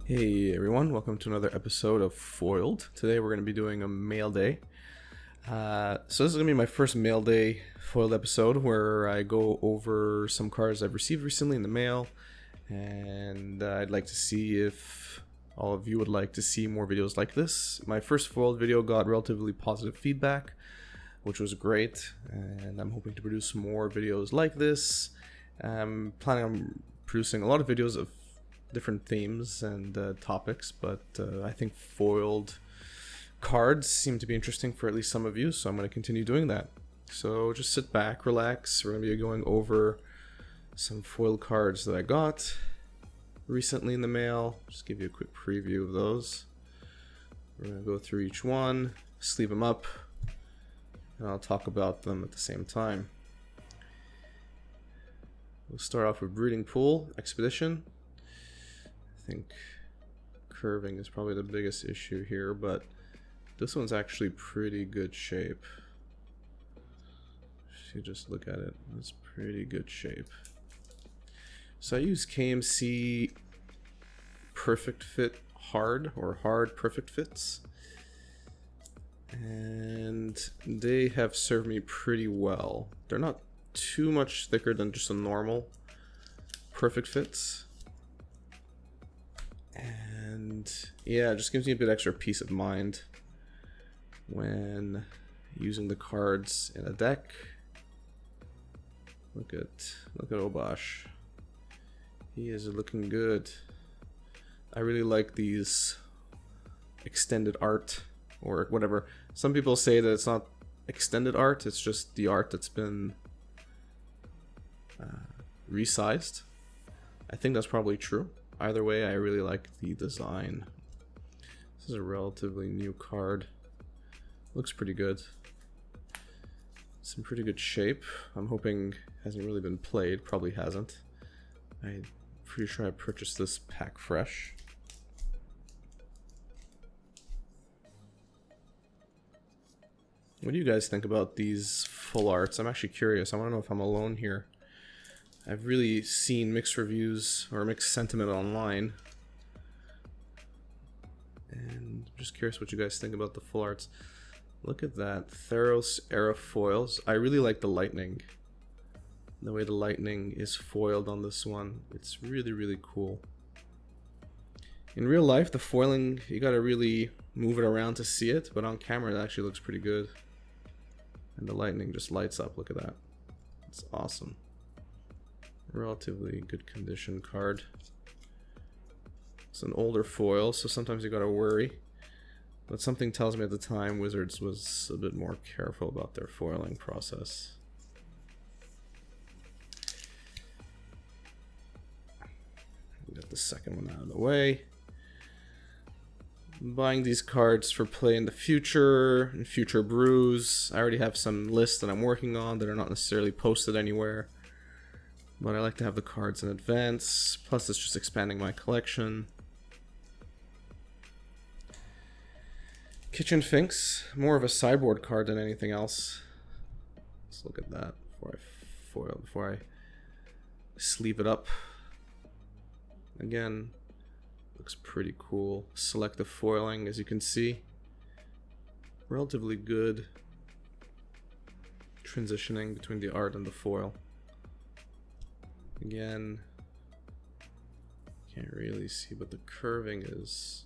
Hey everyone, welcome to another episode of Foiled. Today we're going to be doing a mail day. So this is going to be my first mail day foiled episode where I go over some cards I've received recently in the mail, and I'd like to see if all of you would like to see more videos like this. My first foiled video got relatively positive feedback, which was great, and I'm hoping to produce more videos like this. I'm planning on producing a lot of videos of different themes and topics, but I think foiled cards seem to be interesting for at least some of you, so I'm going to continue doing that. So just sit back, relax. We're going to be going over some foiled cards that I got recently in the mail. Just give you a quick preview of those. We're going to go through each one, sleeve them up, and I'll talk about them at the same time. We'll start off with Breeding Pool Expedition. I think curving is probably the biggest issue here, but this one's actually pretty good shape. If you just look at it, it's pretty good shape. So I use KMC Perfect Fit Hard, or Hard Perfect Fits, and they have served me pretty well. They're not too much thicker than just a normal Perfect Fits. And yeah, it just gives me a bit extra peace of mind when using the cards in a deck. Look at Obosh. He is looking good. I really like these extended art, or whatever. Some people say that it's not extended art, it's just the art that's been resized. I think that's probably true. Either way, I really like the design. This is a relatively new card. Looks pretty good. It's in pretty good shape. I'm hoping hasn't really been played. Probably hasn't. I'm pretty sure I purchased this pack fresh. What do you guys think about these full arts? I'm actually curious. I want to know if I'm alone here. I've really seen mixed reviews or mixed sentiment online, and I'm just curious what you guys think about the full arts. Look at that, Theros era foils. I really like the lightning. The way the lightning is foiled on this one, it's really cool. In real life, the foiling, you gotta really move it around to see it, but on camera it actually looks pretty good. And the lightning just lights up, look at that. It's awesome. Relatively good condition card. It's an older foil, so sometimes you gotta worry. But something tells me at the time Wizards was a bit more careful about their foiling process. We got the second one out of the way. I'm buying these cards for play in the future, in future brews. I already have some lists that I'm working on that are not necessarily posted anywhere, but I like to have the cards in advance. Plus, it's just expanding my collection. Kitchen Finks, more of a sideboard card than anything else. Let's look at that before I sleeve it up. Again, looks pretty cool. Selective foiling, as you can see. Relatively good transitioning between the art and the foil. Again, can't really see, but the curving is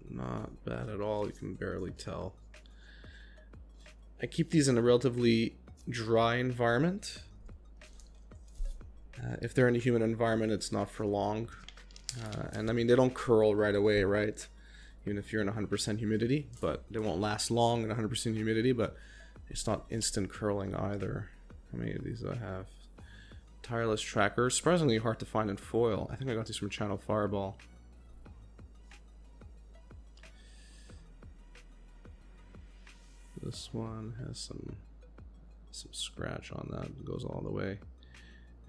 not bad at all. You can barely tell. I keep these in a relatively dry environment. If they're in a humid environment, it's not for long. And I mean, they don't curl right away, right? Even if you're in 100% humidity, but they won't last long in 100% humidity, but it's not instant curling either. How many of these do I have? Tireless Tracker, surprisingly hard to find in foil. I think I got these from Channel Fireball. This one has some scratch on that. It goes all the way.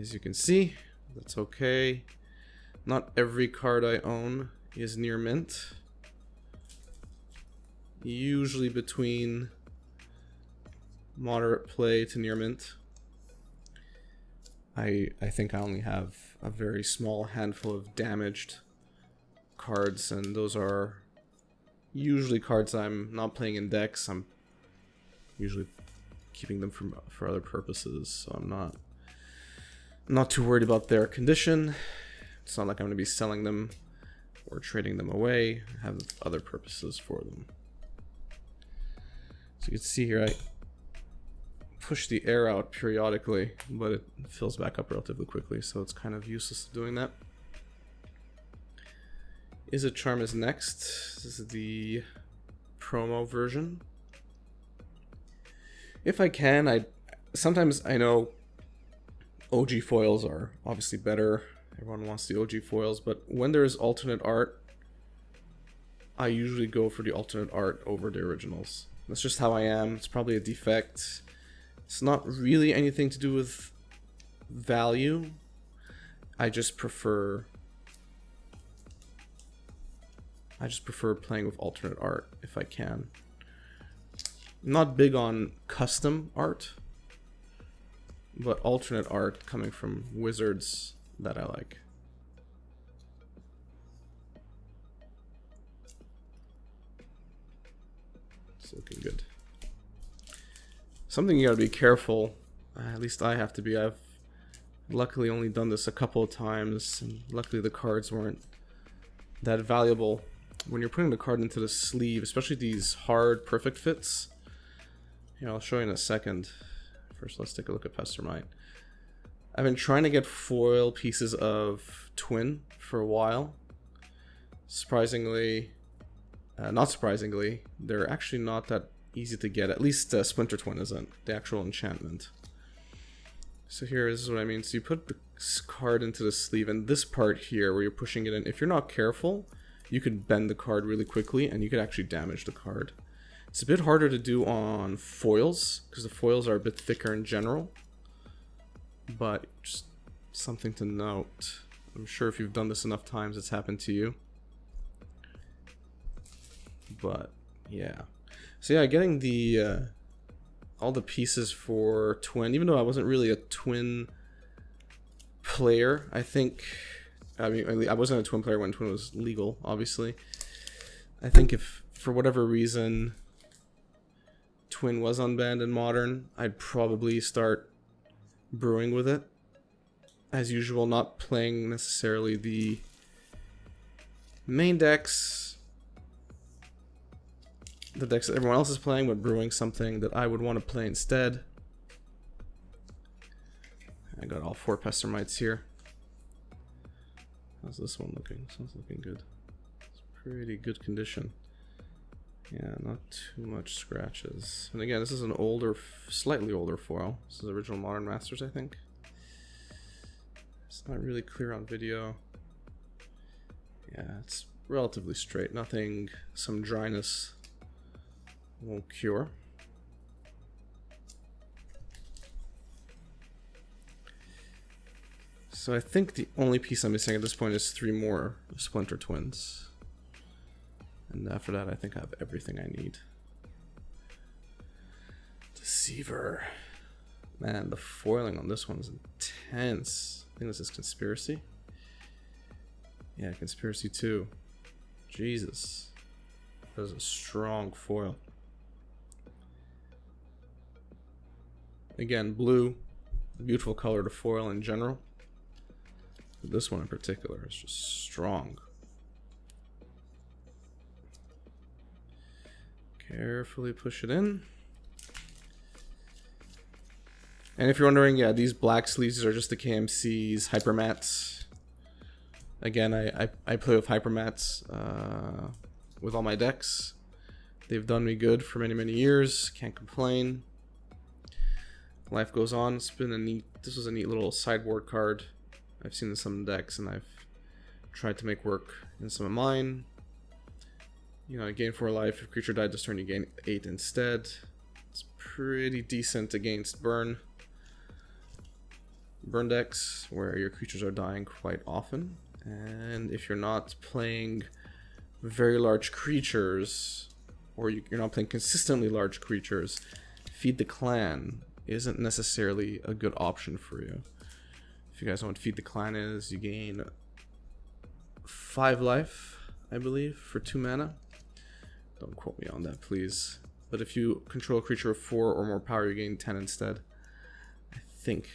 As you can see, that's okay. Not every card I own is near mint. Usually between moderate play to near mint. I think I only have a very small handful of damaged cards, and those are usually cards I'm not playing in decks. I'm usually keeping them for other purposes, so I'm not too worried about their condition. It's not like I'm going to be selling them or trading them away. I have other purposes for them. So you can see here I push the air out periodically, but it fills back up relatively quickly, so it's kind of useless doing that. Is a Charm is next. This is the promo version. If I can, sometimes I know OG foils are obviously better. Everyone wants the OG foils, but when there is alternate art, I usually go for the alternate art over the originals. That's just how I am. It's probably a defect. It's not really anything to do with value. I just prefer playing with alternate art if I can. I'm not big on custom art, but alternate art coming from wizards that I like. It's looking good. Something you gotta be careful, at least I have to be. I've luckily only done this a couple of times, and luckily the cards weren't that valuable. When you're putting the card into the sleeve, especially these hard perfect fits, I'll show you in a second. First, let's take a look at Pestermite. I've been trying to get foil pieces of Twin for a while. Surprisingly, not surprisingly, they're actually not that easy to get. At least Splinter Twin isn't, the actual enchantment. So here is what I mean. So you put the card into the sleeve, and this part here where you're pushing it in, if you're not careful, you could bend the card really quickly and you could actually damage the card. It's a bit harder to do on foils because the foils are a bit thicker in general, but just something to note. I'm sure if you've done this enough times, it's happened to you. But yeah, so yeah, getting the all the pieces for Twin, even though I wasn't really a Twin player, I wasn't a Twin player when Twin was legal, obviously. I think if for whatever reason Twin was unbanned in Modern, I'd probably start brewing with it. As usual, not playing necessarily the main decks, the decks that everyone else is playing, but brewing something that I would want to play instead. I got all 4 Pestermites here. How's this one looking? This one's looking good. It's pretty good condition. Yeah, not too much scratches. And again, this is an older, slightly older foil. This is original Modern Masters, I think. It's not really clear on video. Yeah, it's relatively straight. Nothing, some dryness won't cure. So I think the only piece I'm missing at this point is 3 more Splinter Twins. And after that, I think I have everything I need. Deceiver. Man, the foiling on this one is intense. I think this is Conspiracy. Yeah, Conspiracy 2. Jesus. That is a strong foil. Again, blue. A beautiful color to foil in general. But this one in particular is just strong. Carefully push it in. And if you're wondering, yeah, these black sleeves are just the KMC's Hypermats. Again, I play with Hypermats with all my decks. They've done me good for many, many years. Can't complain. Life goes on. It's been a neat, this was a neat little sideboard card. I've seen in some decks and I've tried to make work in some of mine. You know, I gain 4 life. If creature died this turn, you gain 8 instead. It's pretty decent against burn decks where your creatures are dying quite often. And if you're not playing very large creatures, or you're not playing consistently large creatures, Feed the Clan isn't necessarily a good option for you. If you guys know what Feed the Clan is, you gain 5 life I believe, for 2 mana. Don't quote me on that, please. But if you control a creature of 4 or more power, you gain 10 instead. I think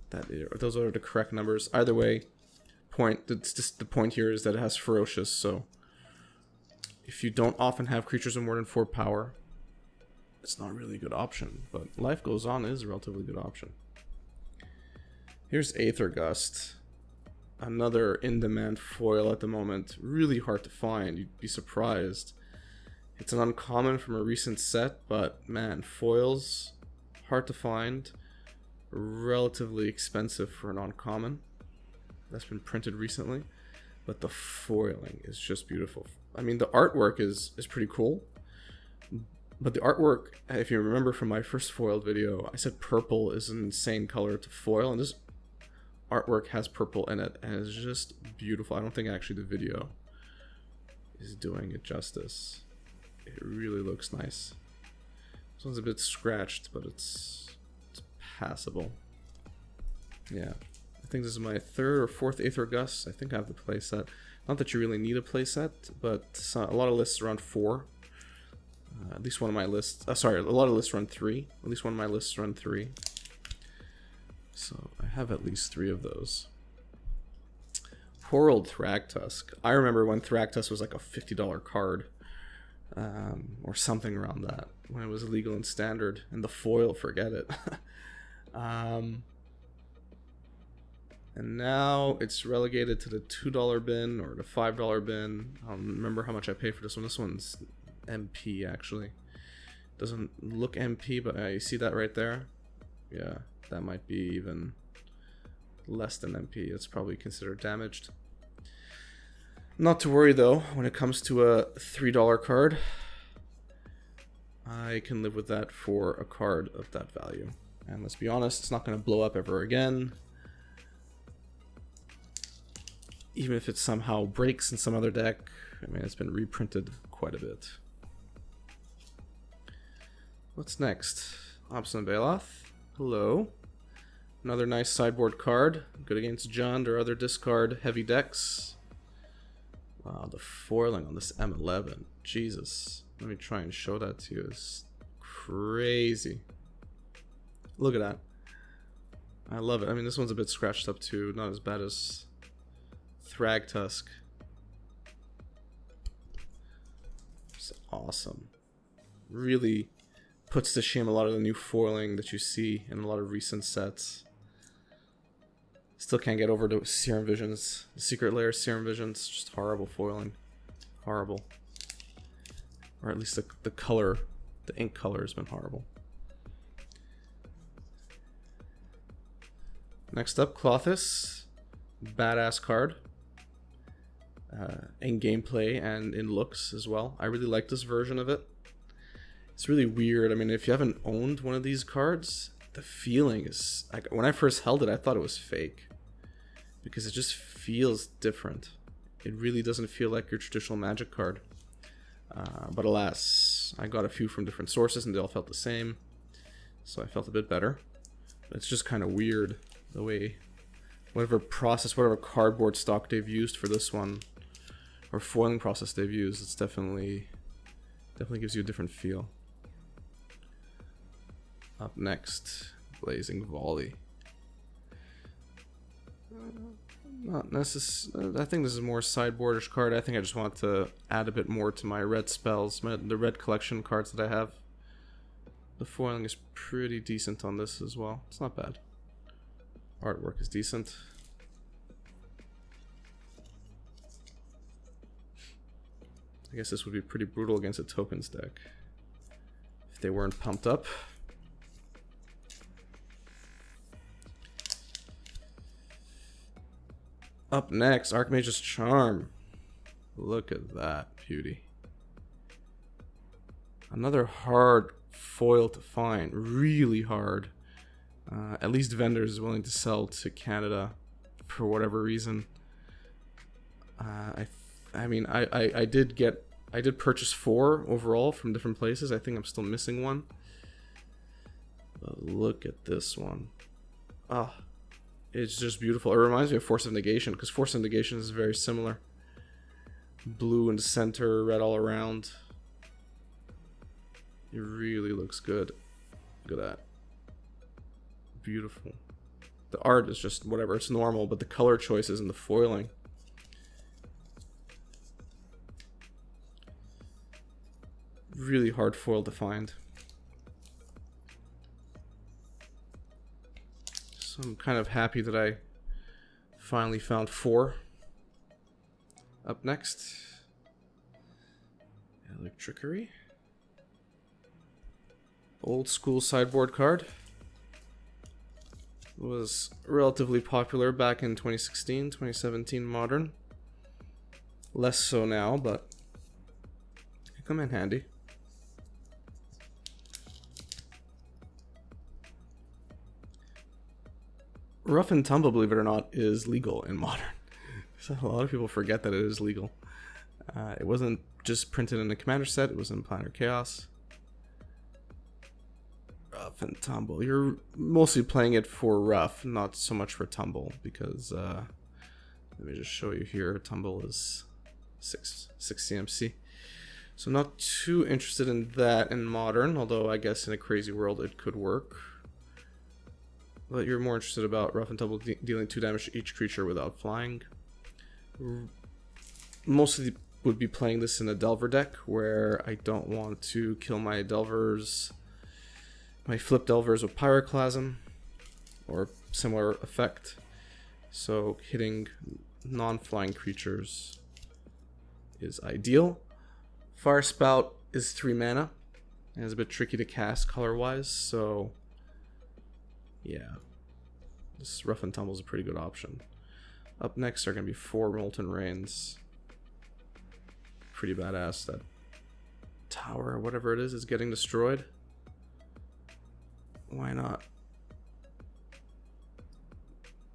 those are the correct numbers. Either way, it's just the point here is that it has ferocious, so if you don't often have creatures of more than 4 power, it's not really a good option. But Life Goes On is a relatively good option. Here's Aether Gust. Another in-demand foil at the moment. Really hard to find. You'd be surprised. It's an uncommon from a recent set, but man, foils, hard to find. Relatively expensive for an uncommon. That's been printed recently. But the foiling is just beautiful. I mean, the artwork is pretty cool. But the artwork, if you remember from my first foiled video, I said purple is an insane color to foil, and this artwork has purple in it, and it's just beautiful. I don't think actually the video is doing it justice. It really looks nice. This one's a bit scratched, but it's passable. Yeah, I think this is my 3rd or 4th Aether Gust. I think I have the playset. Not that you really need a playset, but a lot of lists run 4. At least one of my lists. Sorry, a lot of lists run 3. At least one of my lists run 3. So I have at least 3 of those. Poor old Thragtusk. I remember when Thragtusk was like a $50 card. Or something around that. When it was illegal in Standard. And the foil, forget it. And now it's relegated to the $2 bin or the $5 bin. I don't remember how much I paid for this one. This one's MP actually. Doesn't look MP, but you see that right there? Yeah, that might be even less than MP. It's probably considered damaged. Not to worry though, when it comes to a $3 card, I can live with that for a card of that value. And let's be honest, it's not going to blow up ever again. Even if it somehow breaks in some other deck. I mean, it's been reprinted quite a bit. What's next? Obstinate Baloth. Hello. Another nice sideboard card. Good against Jund or other discard heavy decks. Wow, the foiling on this M11. Jesus. Let me try and show that to you. It's crazy. Look at that. I love it. I mean, this one's a bit scratched up too. Not as bad as Thragtusk. It's awesome. Really puts to shame a lot of the new foiling that you see in a lot of recent sets. Still can't get over the Serum Visions. The Secret Lair Serum Visions. Just horrible foiling. Horrible. Or at least the color, the ink color has been horrible. Next up, Clothis. Badass card. In gameplay and in looks as well. I really like this version of it. It's really weird. I mean, if you haven't owned one of these cards, the feeling is like when I first held it, I thought it was fake because it just feels different. It really doesn't feel like your traditional Magic card. But alas, I got a few from different sources and they all felt the same, so I felt a bit better. But it's just kind of weird the way whatever cardboard stock they've used for this one or foiling process they've used, it's definitely gives you a different feel. Up next, Blazing Volley. Not necessarily. I think this is a more sideboardish card. I think I just want to add a bit more to my red spells, the red collection cards that I have. The foiling is pretty decent on this as well. It's not bad. Artwork is decent. I guess this would be pretty brutal against a tokens deck if they weren't pumped up. Up next, Archmage's Charm. Look at that beauty. Another hard foil to find. Really hard. At least vendors is willing to sell to Canada for whatever reason. I did purchase 4 overall from different places. I think I'm still missing one. But look at this one. Ah. It's just beautiful. It reminds me of Force of Negation, because Force of Negation is very similar. blue in the center, red all around. It really looks good. Look at that. Beautiful. The art is just whatever, it's normal, but the color choices and the foiling. Really hard foil to find. So I'm kind of happy that I finally found 4. Up next, Electrickery. Old school sideboard card. It was relatively popular back in 2016, 2017 Modern. Less so now, but it can come in handy. Rough and Tumble, believe it or not, is legal in Modern. So a lot of people forget that it is legal. It wasn't just printed in the Commander set, it was in Planar Chaos. Rough and Tumble. You're mostly playing it for Rough, not so much for Tumble, because let me just show you here. Tumble is 6 CMC. So I'm not too interested in that in Modern, although I guess in a crazy world it could work. But you're more interested about Rough and Tumble dealing 2 damage to each creature without flying. Mostly would be playing this in a Delver deck where I don't want to kill my Delvers, my flip Delvers with Pyroclasm or similar effect. So hitting non-flying creatures is ideal. Fire Spout is 3 mana and is a bit tricky to cast color-wise, so yeah, this Rough and Tumble is a pretty good option. Up next are going to be 4 Molten Rains. Pretty badass. That tower, or whatever it is getting destroyed. Why not?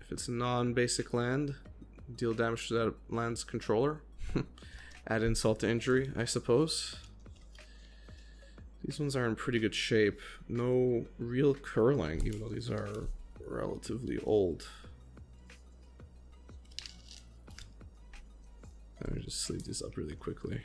If it's a non-basic land, deal damage to that land's controller. Add insult to injury, I suppose. These ones are in pretty good shape. No real curling, even though these are relatively old. Let me just sleeve these up really quickly.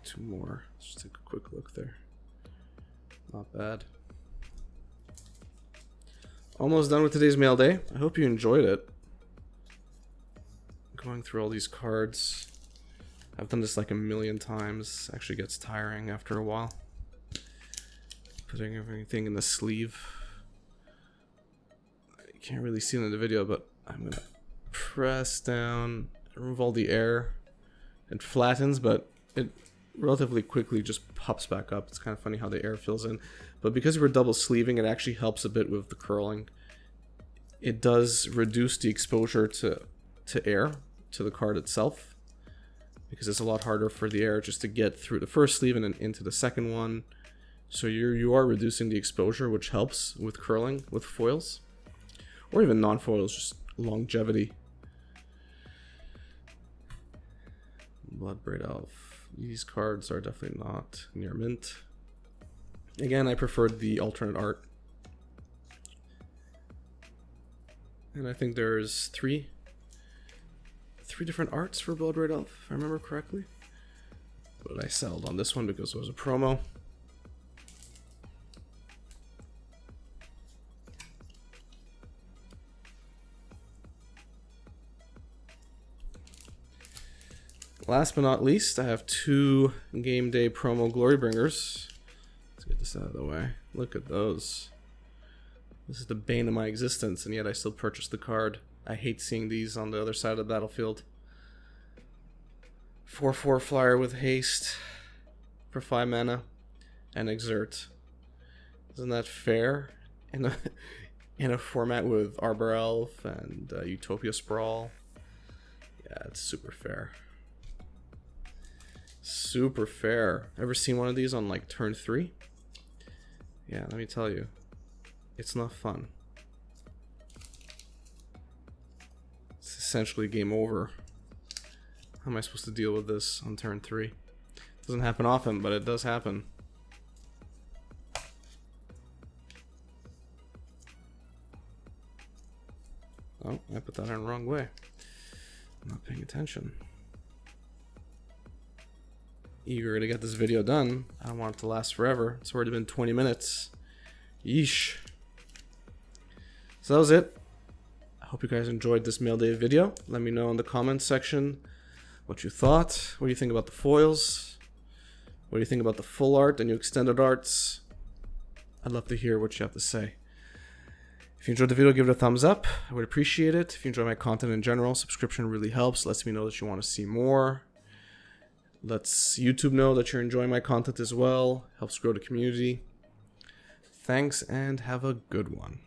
Two more. Let's just take a quick look there. Not bad. Almost done with today's mail day. I hope you enjoyed it. Going through all these cards. I've done this like a million times. Actually gets tiring after a while. Putting everything in the sleeve. You can't really see it in the video, but I'm gonna press down, remove all the air. It flattens, but it relatively quickly just pops back up. It's kind of funny how the air fills in. But because we're double sleeving, it actually helps a bit with the curling. It does reduce the exposure to air, to the card itself. Because it's a lot harder for the air just to get through the first sleeve and then into the second one. So you are reducing the exposure, which helps with curling with foils. Or even non-foils, just longevity. Bloodbraid Elf. These cards are definitely not near mint. Again, I preferred the alternate art. And I think there's three different arts for Bloodbraid Elf, if I remember correctly. But I settled on this one because it was a promo. Last but not least, I have 2 game day promo Glory Bringers. Let's get this out of the way. Look at those. This is the bane of my existence, and yet I still purchased the card. I hate seeing these on the other side of the battlefield. 4/4 flyer with haste for 5 mana and exert. Isn't that fair? In a format with Arbor Elf and Utopia Sprawl. Yeah, it's super fair. Super fair. Ever seen one of these on like turn 3? Yeah, let me tell you. It's not fun. It's essentially game over. How am I supposed to deal with this on turn 3? Doesn't happen often, but it does happen. Oh, I put that in the wrong way. I'm not paying attention. Eager to get this video done. I don't want it to last forever. It's already been 20 minutes. Yeesh. So that was it. I hope you guys enjoyed this mail day video. Let me know in the comments section what you thought. What do you think about the foils? What do you think about the full art, the new extended arts? I'd love to hear what you have to say. If you enjoyed the video, give it a thumbs up. I would appreciate it. If you enjoy my content in general, subscription really helps. Lets me know that you want to see more. Lets YouTube know that you're enjoying my content as well. Helps grow the community. Thanks and have a good one.